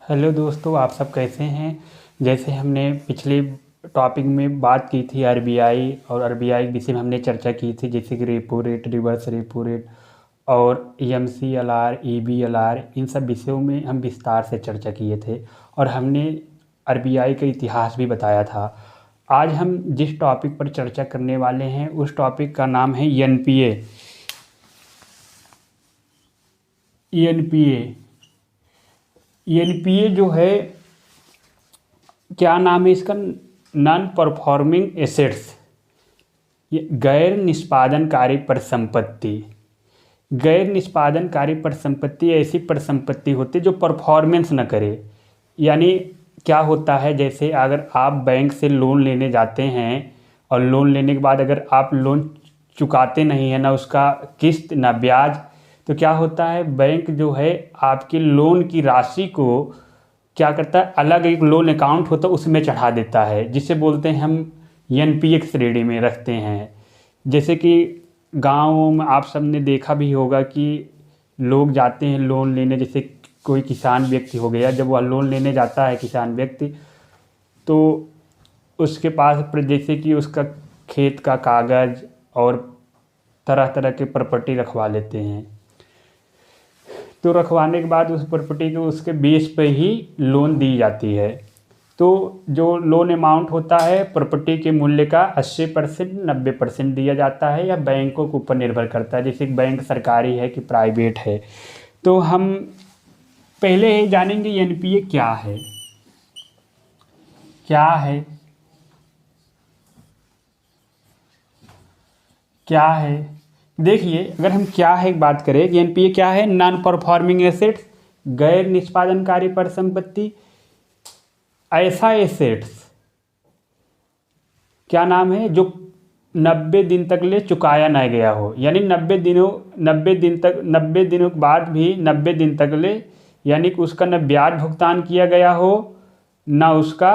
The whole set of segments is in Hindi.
हेलो दोस्तों, आप सब कैसे हैं। जैसे हमने पिछले टॉपिक में बात की थी आरबीआई और आरबीआई विषय में हमने चर्चा की थी, जैसे कि repo rate, reverse repo rate और एमसीएलआर, ईबीएलआर, इन सब विषयों में हम विस्तार से चर्चा किए थे और हमने आरबीआई का इतिहास भी बताया था। आज हम जिस टॉपिक पर चर्चा करने वाले हैं उस टॉपिक का नाम है एनपीए। एनपीए एनपीए जो है, क्या नाम है इसका, नॉन परफॉर्मिंग एसेट्स, ये गैर निष्पादनकारी परिसंपत्ति। गैर निष्पादनकारी परिसंपत्ति ऐसी परिसंपत्ति होती है जो परफॉर्मेंस न करे। यानी क्या होता है, जैसे अगर आप बैंक से लोन लेने जाते हैं और लोन लेने के बाद अगर आप लोन चुकाते नहीं हैं, ना उसका किस्त ना ब्याज, तो क्या होता है, बैंक जो है आपके लोन की राशि को क्या करता है, अलग एक लोन अकाउंट होता है उसमें चढ़ा देता है, जिसे बोलते हैं हम एनपीए की श्रेणी में रखते हैं। जैसे कि गाँव में आप सब ने देखा भी होगा कि लोग जाते हैं लोन लेने, जैसे कोई किसान व्यक्ति हो गया, जब वह लोन लेने जाता है किसान व्यक्ति, तो उसके पास जैसे कि उसका खेत का कागज़ और तरह तरह के प्रॉपर्टी रखवा लेते हैं। तो रखवाने के बाद उस प्रॉपर्टी को उसके बेस पे ही लोन दी जाती है। तो जो लोन अमाउंट होता है प्रॉपर्टी के मूल्य का 80% 90% दिया जाता है, या बैंकों के ऊपर निर्भर करता है, जैसे बैंक सरकारी है कि प्राइवेट है। तो हम पहले ही जानेंगे एनपीए क्या है। क्या है क्या है देखिए, अगर हम क्या है बात करें कि एनपीए क्या है, नॉन परफॉर्मिंग एसेट्स, गैर निष्पादनकारी परिसंपत्ति, ऐसा एसेट्स, क्या नाम है, जो 90 दिन तक ले चुकाया ना गया हो। यानी 90 दिनों के बाद भी 90 दिन तक ले, यानी कि उसका न ब्याज भुगतान किया गया हो ना उसका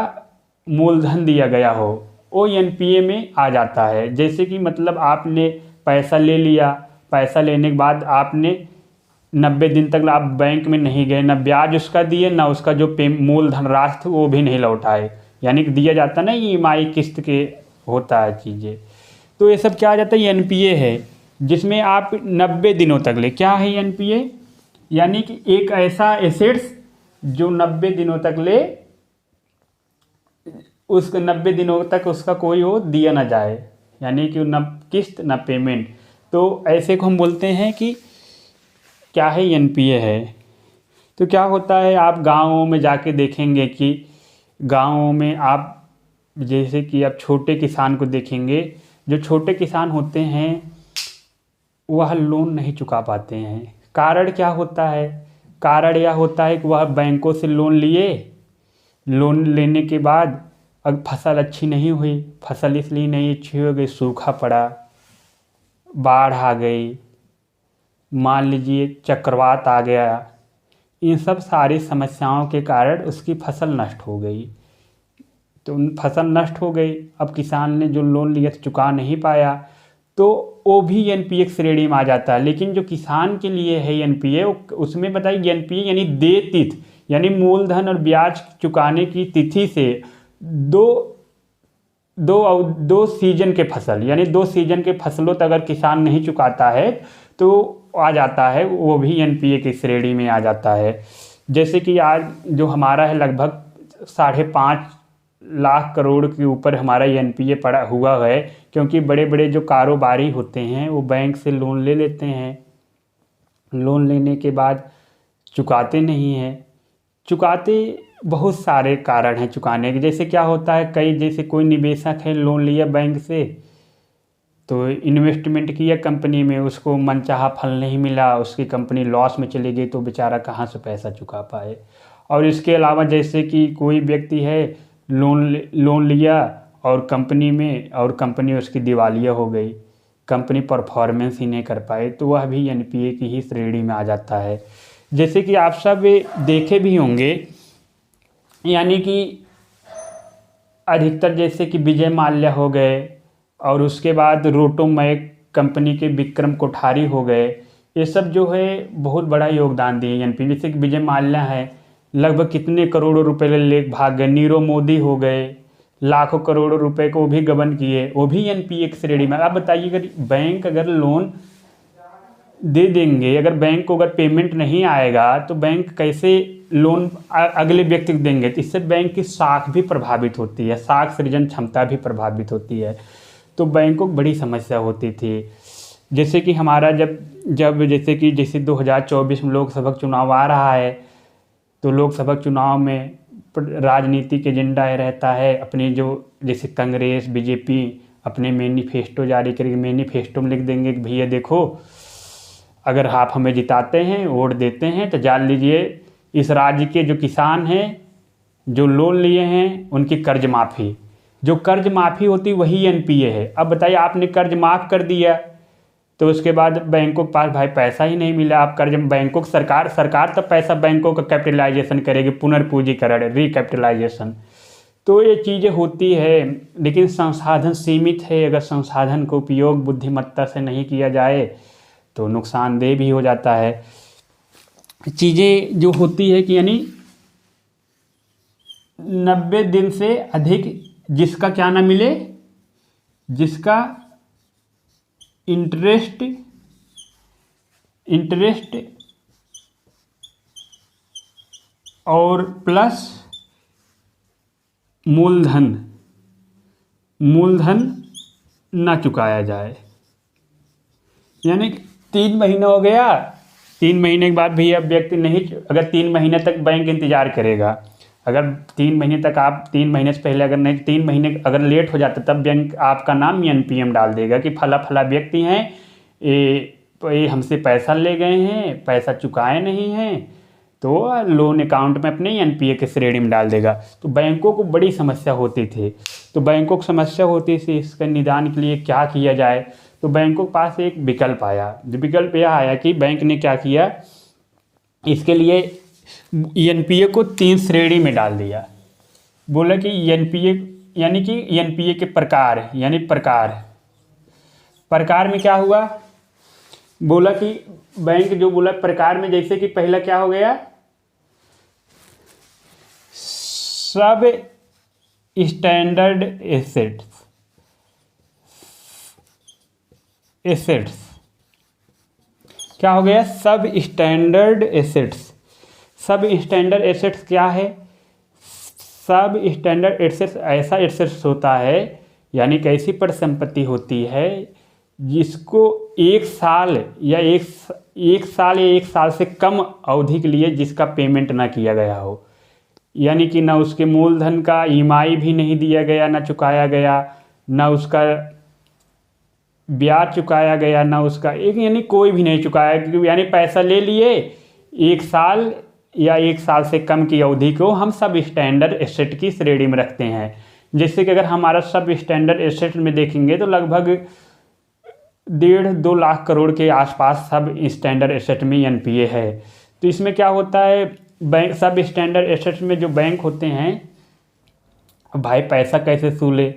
मूलधन दिया गया हो, वो एनपीए में आ जाता है। जैसे कि मतलब आपने पैसा ले लिया, पैसा लेने के बाद आपने 90 दिन तक आप बैंक में नहीं गए, ना ब्याज उसका दिए ना उसका जो पे मूलधन राशि थी वो भी नहीं लौटाए, यानी कि दिया जाता ना ईएमआई किस्त के होता है चीज़ें। तो ये सब क्या आ जाता है, एनपीए है, जिसमें आप 90 दिनों तक ले, क्या है एनपीए, यानी कि एक ऐसा एसेट्स जो 90 दिनों तक ले, उस 90 दिनों तक उसका कोई वो दिया ना जाए, यानी कि न किस्त न पेमेंट। तो ऐसे को हम बोलते हैं कि क्या है, एनपीए है। तो क्या होता है, आप गाँवों में जाके देखेंगे कि गाँवों में आप जैसे कि आप छोटे किसान को देखेंगे, जो छोटे किसान होते हैं वह लोन नहीं चुका पाते हैं। कारण क्या होता है, कारण यह होता है कि वह बैंकों से लोन लिए, लोन लेने के बाद अब फसल अच्छी नहीं हुई, फसल इसलिए नहीं अच्छी हो गई, सूखा पड़ा, बाढ़ आ गई, मान लीजिए चक्रवात आ गया, इन सब सारी समस्याओं के कारण उसकी फसल नष्ट हो गई। तो फसल नष्ट हो गई, अब किसान ने जो लोन लिया चुका नहीं पाया, तो वो भी एनपीए श्रेणी में आ जाता है। लेकिन जो किसान के लिए है एनपीए, उसमें बताइए एनपीए यानी देय तिथि, यानी मूलधन और ब्याज चुकाने की तिथि से दो दो सीजन के फसल, यानी 2 सीजन के फसलों तक अगर किसान नहीं चुकाता है तो आ जाता है, वो भी एनपीए की श्रेणी में आ जाता है। जैसे कि आज जो हमारा है लगभग 5.5 लाख करोड़ के ऊपर हमारा एनपीए पड़ा हुआ है, क्योंकि बड़े बड़े जो कारोबारी होते हैं वो बैंक से लोन ले लेते हैं, लोन लेने के बाद चुकाते नहीं हैं। चुकाते बहुत सारे कारण हैं चुकाने के, जैसे क्या होता है, कई जैसे कोई निवेशक है लोन लिया बैंक से, तो इन्वेस्टमेंट किया कंपनी में, उसको मनचाहा फल नहीं मिला, उसकी कंपनी लॉस में चली गई, तो बेचारा कहाँ से पैसा चुका पाए। और इसके अलावा जैसे कि कोई व्यक्ति है लोन लिया और कंपनी में, और कंपनी उसकी दिवालिया हो गई, कंपनी परफॉर्मेंस ही नहीं कर पाए, तो वह भी एनपीए की ही श्रेणी में आ जाता है। जैसे कि आप सब देखे भी होंगे, यानी कि अधिकतर जैसे कि विजय माल्या हो गए, और उसके बाद रोटोमैक कंपनी के विक्रम कोठारी हो गए, ये सब जो है बहुत बड़ा योगदान दिए एनपीए। जैसे कि विजय माल्या है, लगभग कितने करोड़ों रुपए ले भाग गए। नीरव मोदी हो गए, लाखों करोड़ों रुपए को भी गबन किए, वो भी एनपीए की श्रेणी में। आप बताइए अगर बैंक अगर लोन दे देंगे, अगर बैंक को अगर पेमेंट नहीं आएगा तो बैंक कैसे लोन अगले व्यक्ति को देंगे। तो इससे बैंक की साख भी प्रभावित होती है, साख सृजन क्षमता भी प्रभावित होती है। तो बैंकों को बड़ी समस्या होती थी। जैसे कि हमारा जब जब जैसे 2024 में लोकसभा चुनाव आ रहा है, तो लोकसभा चुनाव में राजनीतिक एजेंडा रहता है अपने, जो जैसे कांग्रेस बीजेपी अपने मैनिफेस्टो जारी करेगी, मैनिफेस्टो में लिख देंगे कि भैया देखो, अगर आप हमें जिताते हैं, वोट देते हैं, तो जान लीजिए इस राज्य के जो किसान हैं, जो लोन लिए हैं, उनकी कर्ज माफ़ी, जो कर्ज माफ़ी होती वही एनपीए है। अब बताइए आपने कर्ज माफ़ कर दिया, तो उसके बाद बैंकों के पास भाई पैसा ही नहीं मिला। आप कर्ज बैंकों को सरकार तब पैसा बैंकों का कैपिटलाइजेशन करेगी, पुनर्पूंजीकरण, रिकैपिटलाइजेशन। तो ये चीज़ें होती है, लेकिन संसाधन सीमित है। अगर संसाधन का उपयोग बुद्धिमत्ता से नहीं किया जाए तो नुकसानदेह भी हो जाता है। चीज़ें जो होती है कि यानी 90 दिन से अधिक जिसका क्या ना मिले, जिसका इंटरेस्ट और प्लस मूलधन ना चुकाया जाए। यानी 3 महीना हो गया, 3 महीने के बाद भी अब व्यक्ति नहीं, अगर 3 महीने तक बैंक इंतजार करेगा, अगर 3 महीने तक आप 3 महीने से पहले अगर नहीं, 3 महीने अगर लेट हो जाता तब बैंक आपका नाम एनपीएम डाल देगा कि फला व्यक्ति हैं, ये हमसे पैसा ले गए हैं, पैसा चुकाए नहीं हैं, तो लोन अकाउंट में अपने एनपीए के श्रेणी में डाल देगा। तो बैंकों को बड़ी समस्या होती थी। तो बैंकों को समस्या होती थी, इसके निदान के लिए क्या किया जाए। तो बैंकों के पास एक विकल्प आया। जो विकल्प यह आया कि बैंक ने क्या किया, इसके लिए एनपीए को 3 श्रेणी में डाल दिया। बोला कि एनपीए यानी कि एनपीए के प्रकार, यानी प्रकार में क्या हुआ, बोला कि बैंक जो बोला प्रकार में, जैसे कि पहला क्या हो गया, सब स्टैंडर्ड एसेट्स क्या हो गया, सब स्टैंडर्ड एसेट्स। सब स्टैंडर्ड एसेट्स क्या है, सब स्टैंडर्ड एसेट्स ऐसा एसेट्स होता है, यानी कि ऐसी परिसंपत्ति होती है जिसको 1 साल या 1 साल से कम अवधि के लिए जिसका पेमेंट ना किया गया हो। यानी कि ना उसके मूलधन का ईएमआई भी नहीं दिया गया, ना चुकाया गया, ना उसका ब्याज चुकाया गया, ना उसका एक, यानी कोई भी नहीं चुकाया, क्योंकि यानी पैसा ले लिए 1 साल या 1 साल से कम की अवधि को हम सब स्टैंडर्ड एसेट की श्रेणी में रखते हैं। जैसे कि अगर हमारा सब स्टैंडर्ड एसेट में देखेंगे तो लगभग 1.5-2 लाख करोड़ के आसपास सब स्टैंडर्ड एसेट में एनपीए है। तो इसमें क्या होता है, बैंक सब स्टैंडर्ड एसेट में जो बैंक होते हैं, भाई पैसा कैसे सूले,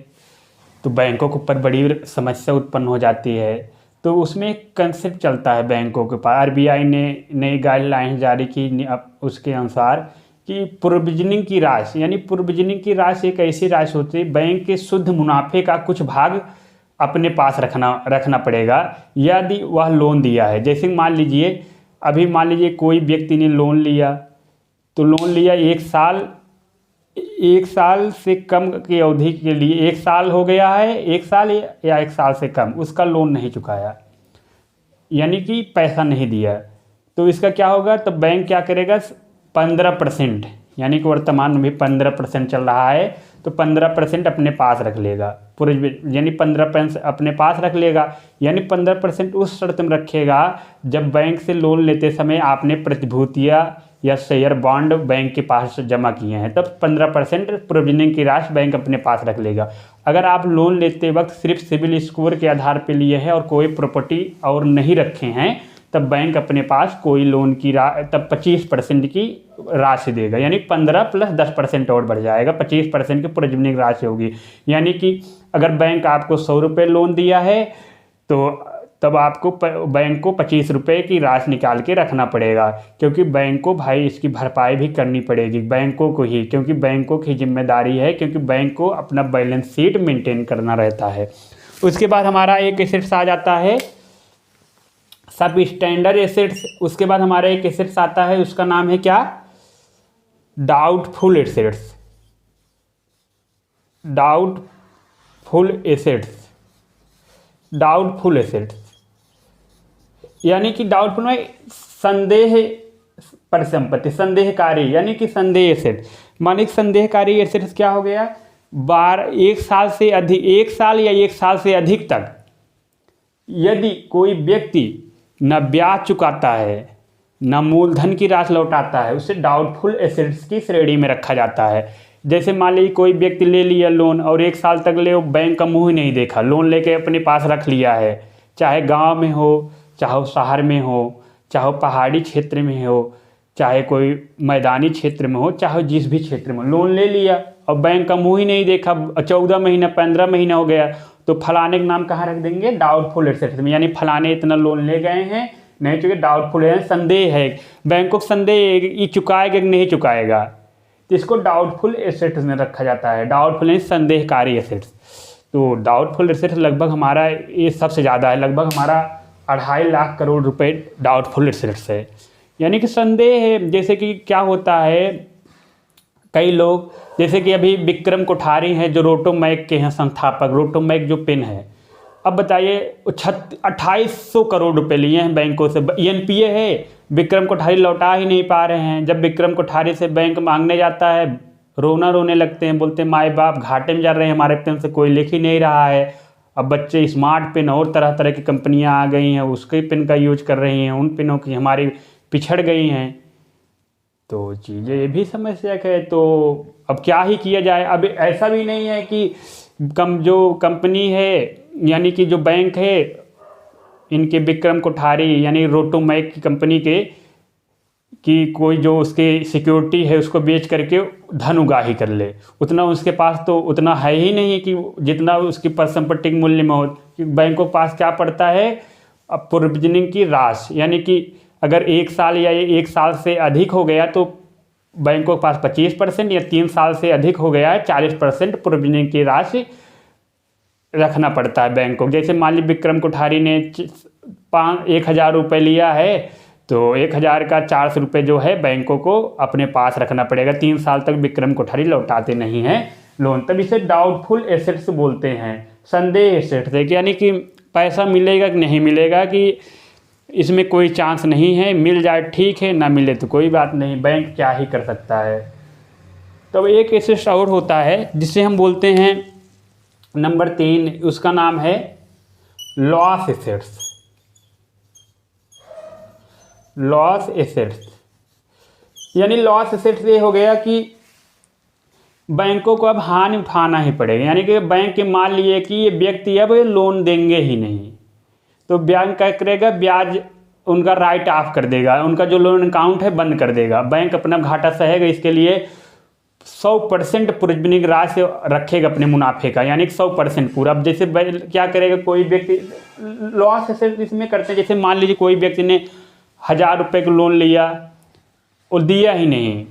तो बैंकों के ऊपर बड़ी समस्या उत्पन्न हो जाती है। तो उसमें एक कंसेप्ट चलता है बैंकों के पास, आरबीआई ने नई गाइडलाइन जारी की उसके अनुसार कि प्रोविजनिंग की राशि, यानी प्रोविजनिंग की राशि एक ऐसी राशि होती है, बैंक के शुद्ध मुनाफे का कुछ भाग अपने पास रखना पड़ेगा यदि वह लोन दिया है। जैसे मान लीजिए कोई व्यक्ति ने लोन लिया, तो लोन लिया 1 साल से कम की अवधि के लिए, 1 साल हो गया है, 1 साल या 1 साल से कम, उसका लोन नहीं चुकाया, यानी कि पैसा नहीं दिया, तो इसका क्या होगा, तो बैंक क्या करेगा, 15%, यानी कि वर्तमान में भी 15% चल रहा है, तो 15% अपने पास रख लेगा पूरे, यानी 15% अपने पास रख लेगा, यानी 15% उस शर्त में रखेगा जब बैंक से लोन लेते समय आपने प्रतिभूतियाँ या शेयर बॉन्ड बैंक के पास जमा किए हैं, तब 15% प्रोविजनिंग की राशि बैंक अपने पास रख लेगा। अगर आप लोन लेते वक्त सिर्फ सिबिल स्कोर के आधार पर लिए हैं और कोई प्रॉपर्टी और नहीं रखे हैं, तब बैंक अपने पास कोई लोन की तब 25% की राशि देगा, यानी 15 + 10% और बढ़ जाएगा, 25% की प्रोविजनिंग राशि होगी। यानी कि अगर बैंक आपको 100 रुपये लोन दिया है, तो तब आपको बैंक को 25 रुपये की राशि निकाल के रखना पड़ेगा, क्योंकि बैंक को भाई इसकी भरपाई भी करनी पड़ेगी बैंकों को ही, क्योंकि बैंकों की जिम्मेदारी है, क्योंकि बैंक को अपना बैलेंस शीट मेंटेन करना रहता है। उसके बाद हमारा एक एसेट्स आ जाता है सब स्टैंडर्ड एसेट्स। उसके बाद हमारा एक एसेट्स आता है, उसका नाम है क्या, doubtful assets. Doubtful assets, doubtful assets यानी कि डाउटफुल में संदेह पर संपत्ति, संदेहकारी यानी कि संदेह एसेट। मानिक संदेहकारी एसेट्स क्या हो गया, 1 साल से अधिक, 1 साल या 1 साल से अधिक तक यदि कोई व्यक्ति न ब्याज चुकाता है न मूलधन की राशि लौटाता है, उसे डाउटफुल एसेट्स की श्रेणी में रखा जाता है। जैसे मान लीजिए कोई व्यक्ति ले लिया लोन और 1 साल तक ले बैंक का मुंह ही नहीं देखा, लोन लेके अपने पास रख लिया है, चाहे गांव में हो, चाहे शहर में हो, चाहे पहाड़ी क्षेत्र में हो, चाहे कोई मैदानी क्षेत्र में हो, चाहे जिस भी क्षेत्र में, लोन ले लिया और बैंक का मुंह ही नहीं देखा, 14 महीना 15 महीना हो गया, तो फलाने का नाम कहाँ रख देंगे, डाउटफुल एसेट्स में। यानी फलाने इतना लोन ले गए हैं, नहीं चुके, डाउटफुल है, संदेह है, बैंक को संदेह है ये चुकाएगा कि नहीं चुकाएगा, तो इसको डाउटफुल एसेट्स में रखा जाता है। डाउटफुल है संदेहकारी एसेट्स। तो डाउटफुल एसेट्स लगभग हमारा ये सबसे ज़्यादा है, लगभग हमारा 2.5 लाख करोड़ रुपए डाउटफुल एसेट्स है। यानी कि संदेह है, जैसे कि क्या होता है, कई लोग जैसे कि अभी विक्रम कोठारी हैं जो रोटोमैक के हैं संस्थापक, रोटोमैक जो पेन है, अब बताइए 2800 करोड़ रुपए लिए हैं बैंकों से, एनपीए है, विक्रम कोठारी लौटा ही नहीं पा रहे हैं। जब विक्रम कोठारी से बैंक मांगने जाता है, रोने लगते हैं, बोलते हैं माए बाप घाटे में जा रहे हैं, हमारे पेन से कोई लिख ही नहीं रहा है। अब बच्चे स्मार्ट पेन और तरह तरह की कंपनियां आ गई हैं, उसके पेन का यूज कर रही हैं, उन पेनों की हमारी पिछड़ गई हैं, तो चीज़ें ये भी समस्या है। तो अब क्या ही किया जाए। अब ऐसा भी नहीं है कि जो कंपनी है यानी कि जो बैंक है इनके विक्रम कोठारी यानी रोटोमैक की कंपनी के कि कोई जो उसके सिक्योरिटी है उसको बेच करके धन उगाही कर ले, उतना उसके पास तो उतना है ही नहीं कि जितना उसकी संपत्ति के मूल्य में हो। बैंकों के पास क्या पड़ता है, अब प्रोविजनिंग की राशि, यानी कि अगर 1 साल या 1 साल से अधिक हो गया तो बैंकों के पास 25% या 3 साल से अधिक हो गया है 40% प्रोविजनिंग की राशि रखना पड़ता है बैंक को। जैसे मान लीजिए विक्रम कोठारी ने 1,000 रुपये लिया है, तो 1,000 का 400 रुपये जो है बैंकों को अपने पास रखना पड़ेगा। 3 साल तक विक्रम कोठारी लौटाते नहीं हैं लोन, तब इसे डाउटफुल एसेट्स बोलते हैं, संदेह एसेट्स है, यानी कि पैसा मिलेगा कि नहीं मिलेगा, कि इसमें कोई चांस नहीं है, मिल जाए ठीक है, ना मिले तो कोई बात नहीं, बैंक क्या ही कर सकता है। तो एक एसेट्स और होता है जिसे हम बोलते हैं नंबर 3, उसका नाम है लॉस एसेट्स। लॉस एसेट्स यानी लॉस एसेट्स ये हो गया कि बैंकों को अब हानि उठाना ही पड़ेगा, यानी कि बैंक के मान लिए कि ये व्यक्ति अब लोन देंगे ही नहीं, तो बैंक क्या करेगा, ब्याज उनका राइट ऑफ कर देगा, उनका जो लोन अकाउंट है बंद कर देगा, बैंक अपना घाटा सहेगा। इसके लिए 100% प्रोविजनिंग राशि रखेगा अपने मुनाफे का, यानी 100% पूरा। अब जैसे क्या करेगा, कोई व्यक्ति लॉस एसेट इसमें करते हैं, जैसे मान लीजिए कोई व्यक्ति ने 1,000 रुपये का लोन लिया और दिया ही नहीं,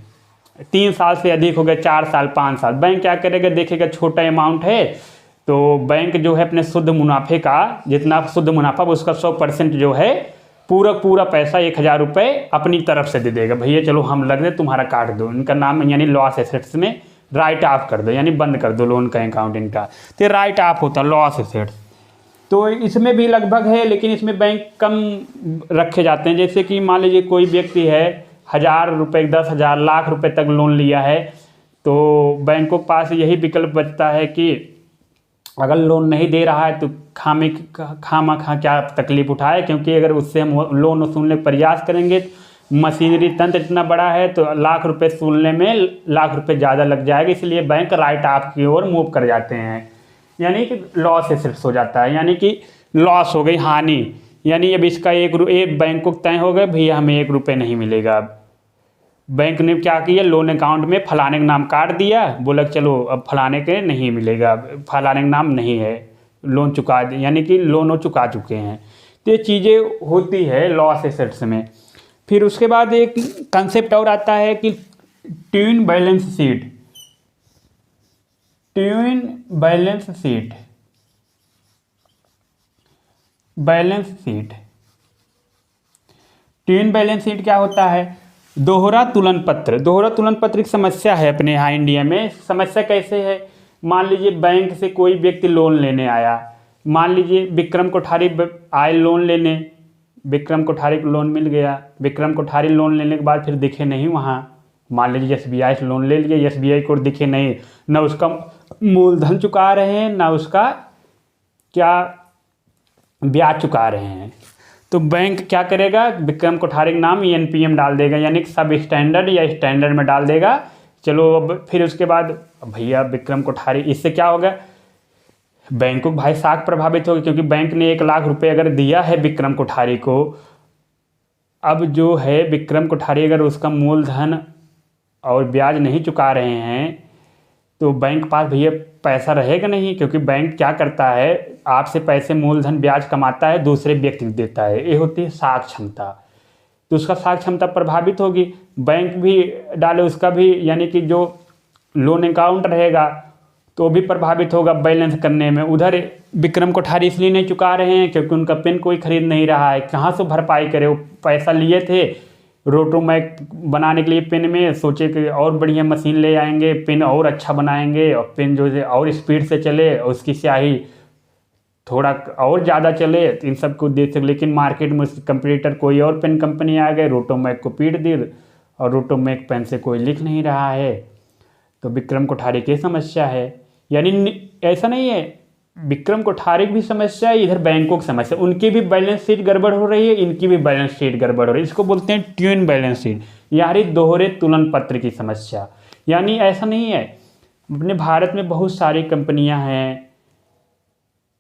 3 साल से अधिक हो गया, 4 साल 5 साल, बैंक क्या करेगा, देखेगा छोटा अमाउंट है तो बैंक जो है अपने शुद्ध मुनाफे का, जितना शुद्ध मुनाफा उसका 100% जो है पूरा पैसा 1,000 रुपये अपनी तरफ से दे देगा, भैया चलो हम लग रहे तुम्हारा काट दो, इनका नाम यानी लॉस एसेट्स में राइट ऑफ कर दो, यानी बंद कर दो लोन का अकाउंट इनका, तो राइट ऑफ होता है लॉस एसेट्स। तो इसमें भी लगभग है, लेकिन इसमें बैंक कम रखे जाते हैं। जैसे कि मान लीजिए कोई व्यक्ति है 1,000 रुपये 10,000 लाख रुपए तक लोन लिया है, तो बैंकों के पास यही विकल्प बचता है कि अगर लोन नहीं दे रहा है तो खामा क्या तकलीफ उठाए, क्योंकि अगर उससे हम लोन वसूलने का प्रयास करेंगे, मशीनरी तंत्र इतना बड़ा है तो लाख रुपए वसूलने में लाख रुपए ज़्यादा लग जाएगा, इसलिए बैंक राइट ऑफ की ओर मूव कर जाते हैं, यानी कि लॉस एसेट्स हो जाता है, यानी कि लॉस हो गई, हानि, यानी अब इसका एक बैंक को तय हो गया भैया हमें 1 रुपये नहीं मिलेगा। बैंक ने क्या किया, लोन अकाउंट में फलाने का नाम काट दिया, बोला चलो अब फलाने के नहीं मिलेगा, फलाने का नाम नहीं है, लोन चुका, यानी कि लोन वो चुका चुके हैं, तो ये चीज़ें होती है लॉस एसेट्स में। फिर उसके बाद एक कंसेप्ट और आता है कि tune balance sheet. Tune balance sheet, balance sheet, tune balance sheet क्या होता है? दोहरा तुलन पत्र। दोहरा तुलन पत्र एक समस्या है अपने यहाँ इंडिया में। समस्या कैसे है? मान लीजिए बैंक से कोई व्यक्ति लोन लेने आया, मान लीजिए विक्रम कोठारी आए लोन लेने, विक्रम कोठारी को लोन मिल गया, विक्रम कोठारी लोन लेने के बाद फिर दिखे नहीं वहाँ, मान लीजिए SBI से लोन ले लिया, SBI को दिखे नहीं, ना उसका मूलधन चुका रहे हैं ना उसका क्या ब्याज चुका रहे हैं, तो बैंक क्या करेगा? विक्रम कोठारी के नाम NPM डाल देगा, यानी कि सब स्टैंडर्ड या स्टैंडर्ड में डाल देगा। चलो अब फिर उसके बाद भैया विक्रम कोठारी, इससे क्या होगा? बैंक को भाई साख प्रभावित होगी, क्योंकि बैंक ने 1 लाख रुपए अगर दिया है विक्रम कोठारी को, अब जो है विक्रम कोठारी अगर उसका मूलधन और ब्याज नहीं चुका रहे हैं तो बैंक पास भैया पैसा रहेगा नहीं, क्योंकि बैंक क्या करता है? आपसे पैसे मूलधन ब्याज कमाता है, दूसरे व्यक्ति को देता है, ये होती है साख क्षमता। तो उसका साख क्षमता प्रभावित होगी, बैंक भी डाले उसका भी, यानी कि जो लोन अकाउंट रहेगा तो भी प्रभावित होगा बैलेंस करने में। उधर विक्रम कोठारी इसलिए नहीं चुका रहे हैं क्योंकि उनका पेन कोई खरीद नहीं रहा है, कहाँ से भरपाई करे? वो पैसा लिए थे रोटोमैक बनाने के लिए पेन में, सोचे कि और बढ़िया मशीन ले आएंगे, पेन और अच्छा बनाएंगे और पेन जो है और स्पीड से चले और उसकी स्याही थोड़ा और ज़्यादा चले, तो इन सब को दे सके। लेकिन मार्केट में उसके कंपटीटर कोई और पेन कंपनी आ गए, रोटोमैक को पीट दी और रोटोमैक पेन से कोई लिख नहीं रहा है, तो विक्रम कोठारी की समस्या है। यानी ऐसा नहीं है, विक्रम कोठारी की भी समस्या है, इधर बैंकों की समस्या, उनकी भी बैलेंस शीट गड़बड़ हो रही है, इनकी भी बैलेंस शीट गड़बड़ हो रही है। इसको बोलते हैं ट्यून बैलेंस शीट, यानी दोहरे तुलन पत्र की समस्या। यानी ऐसा नहीं है, अपने भारत में बहुत सारी कंपनियां हैं,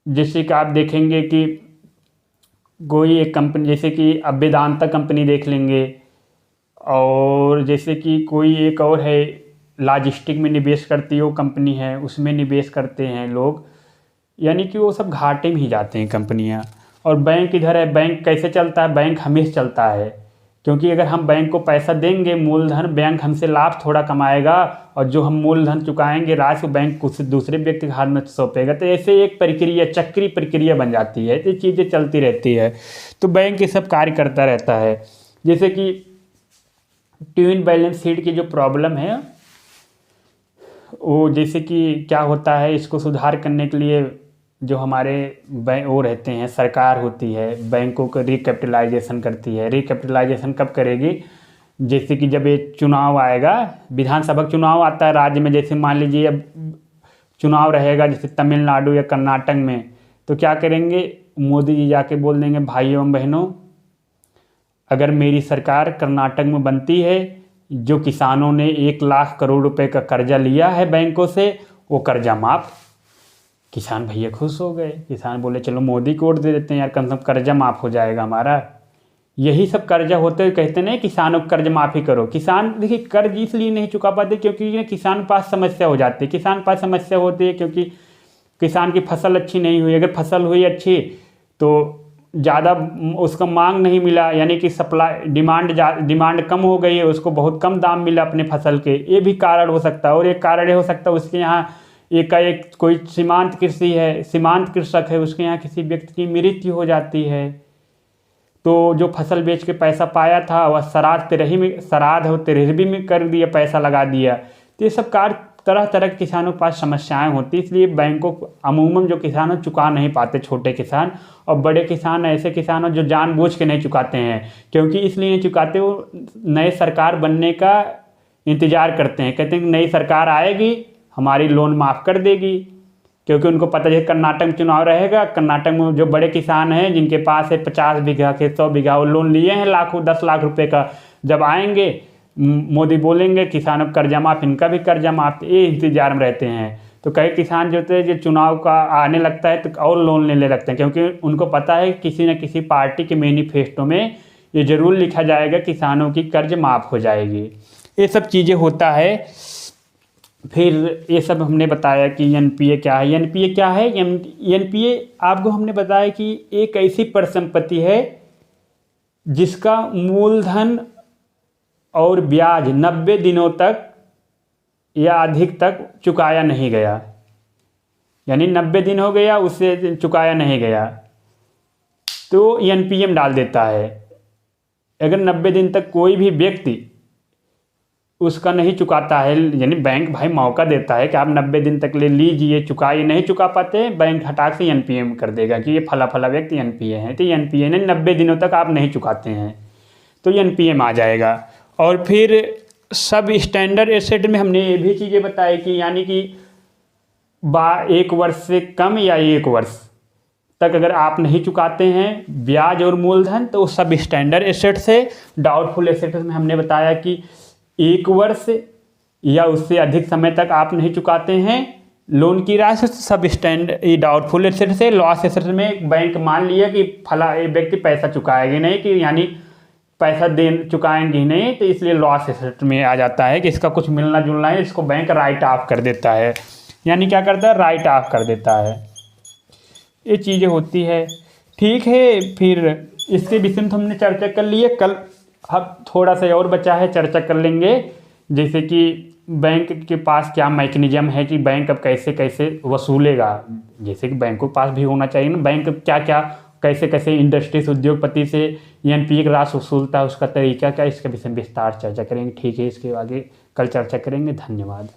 जैसे कि आप देखेंगे कि कोई एक कंपनी, जैसे कि अब वेदांता कंपनी देख लेंगे, और जैसे कि कोई एक और है लॉजिस्टिक में निवेश करती है वो कंपनी है, उसमें निवेश करते हैं लोग, यानी कि वो सब घाटे में ही जाते हैं कंपनियां। और बैंक इधर है, बैंक कैसे चलता है? बैंक हमेशा चलता है, क्योंकि अगर हम बैंक को पैसा देंगे मूलधन, बैंक हमसे लाभ थोड़ा कमाएगा और जो हम मूलधन चुकाएंगे राशि को बैंक कुछ दूसरे व्यक्ति के हाथ में सौंपेगा, तो ऐसे एक प्रक्रिया, चक्री प्रक्रिया बन जाती है, तो चीज़ें चलती रहती है। तो बैंक ये सब कार्य करता रहता है। जैसे कि ट्यून बैलेंस शीट की जो प्रॉब्लम है वो, जैसे कि क्या होता है, इसको सुधार करने के लिए जो हमारे बैंक वो रहते हैं, सरकार होती है, बैंकों को रिकैपिटलाइजेशन करती है। रिकैपिटलाइजेशन कब करेगी? जैसे कि जब ये चुनाव आएगा, विधानसभा चुनाव आता है राज्य में, जैसे मान लीजिए अब चुनाव रहेगा जैसे तमिलनाडु या कर्नाटक में, तो क्या करेंगे? मोदी जी जाके बोल देंगे, भाइयों बहनों, अगर मेरी सरकार कर्नाटक में बनती है, जो किसानों ने 1 लाख करोड़ रुपए का कर्जा लिया है बैंकों से, वो कर्जा माफ। किसान भैया खुश हो गए, किसान बोले चलो मोदी को वोट दे देते हैं यार, कम से कम कर्जा माफ़ हो जाएगा हमारा। यही सब कर्जा होते हुए कहते नहीं किसानों को कर्ज माफ़ी करो। किसान देखिए कर्ज इसलिए नहीं चुका पाते क्योंकि किसान के पास समस्या हो जाती है। किसान के पास समस्या होती है क्योंकि किसान की फसल अच्छी नहीं हुई। अगर फसल हुई अच्छी तो ज़्यादा उसका मांग नहीं मिला, यानी कि सप्लाई डिमांड कम हो गई है, उसको बहुत कम दाम मिला अपने फसल के, ये भी कारण हो सकता है। और एक कारण ये हो सकता है उसके यहाँ एक कोई सीमांत कृषि है, सीमांत कृषक है, उसके यहाँ किसी व्यक्ति की मृत्यु हो जाती है, तो जो फसल बेच के पैसा पाया था वह श्राद्ध हो तेरहवीं में कर दिया, पैसा लगा दिया। तो ये सब कार्य तरह तरह के किसानों के पास समस्याएं होती, इसलिए बैंकों को अमूमन जो किसान चुका नहीं पाते, छोटे किसान। और बड़े किसान ऐसे किसान हो जो जानबूझ के नहीं चुकाते हैं, क्योंकि इसलिए नहीं चुकाते, वो नए सरकार बनने का इंतज़ार करते हैं, कहते हैं कि नई सरकार आएगी हमारी लोन माफ़ कर देगी, क्योंकि उनको पता है कर्नाटक में चुनाव रहेगा। कर्नाटक में जो बड़े किसान हैं जिनके पास है 50 बीघा के 100 बीघा, वो लोन लिए हैं लाखों 10 लाख रुपए का, जब आएंगे मोदी बोलेंगे किसानों का कर्जा माफ़, इनका भी कर्जा माफ़, ये इंतजार में रहते हैं। तो कई किसान जो थे जो चुनाव का आने लगता है तो और लोन लेने लगते हैं, क्योंकि उनको पता है किसी न किसी पार्टी के मैनिफेस्टो में ये जरूर लिखा जाएगा किसानों की कर्ज माफ़ हो जाएगी। ये सब चीज़ें होता है। फिर ये सब हमने बताया कि एनपीए क्या है। एनपीए क्या है? एनपीए आपको हमने बताया कि एक ऐसी परिसंपत्ति है जिसका मूलधन और ब्याज 90 दिनों तक या अधिक तक चुकाया नहीं गया, यानी 90 दिन हो गया उससे चुकाया नहीं गया तो एनपीए में डाल देता है। अगर 90 दिन तक कोई भी व्यक्ति उसका नहीं चुकाता है, यानी बैंक भाई मौका देता है कि आप 90 दिन तक ले लीजिए, चुकाइए, नहीं चुका पाते बैंक हटाक से एनपीए में कर देगा कि ये फला फला व्यक्ति एनपीए है, तो एनपीए ने 90 दिनों तक आप नहीं चुकाते हैं तो एनपीए में आ जाएगा। और फिर सब स्टैंडर्ड एसेट में हमने ये भी चीज़ें बताई कि यानी कि 1 वर्ष से कम या 1 वर्ष तक अगर आप नहीं चुकाते हैं ब्याज और मूलधन तो सब स्टैंडर्ड एसेट से। डाउटफुल एसेट में हमने बताया कि 1 वर्ष या उससे अधिक समय तक आप नहीं चुकाते हैं लोन की राशि, सब स्टैंडर्ड डाउटफुल एसेट से। लॉस एसेट में बैंक मान लिया कि फला व्यक्ति पैसा चुकाएगी नहीं, कि यानी पैसा चुकाएंगे नहीं, तो इसलिए लॉस एसेट में आ जाता है कि इसका कुछ मिलना जुलना है, इसको बैंक राइट ऑफ कर देता है। यानी क्या करता है? राइट ऑफ कर देता है। ये चीज़ें होती है। ठीक है, फिर इसके विषय में हमने चर्चा कर लिए। कल अब थोड़ा सा और बचा है, चर्चा कर लेंगे, जैसे कि बैंक के पास क्या मैकेनिज्म है कि बैंक अब कैसे कैसे वसूलेगा। जैसे कि बैंकों के पास भी होना चाहिए ना, बैंक क्या क्या कैसे कैसे इंडस्ट्री से उद्योगपति से एनपीए की राशि वसूलता है, उसका तरीका क्या, इसके विषय में विस्तार चर्चा करेंगे। ठीक है, इसके आगे कल चर्चा करेंगे। धन्यवाद।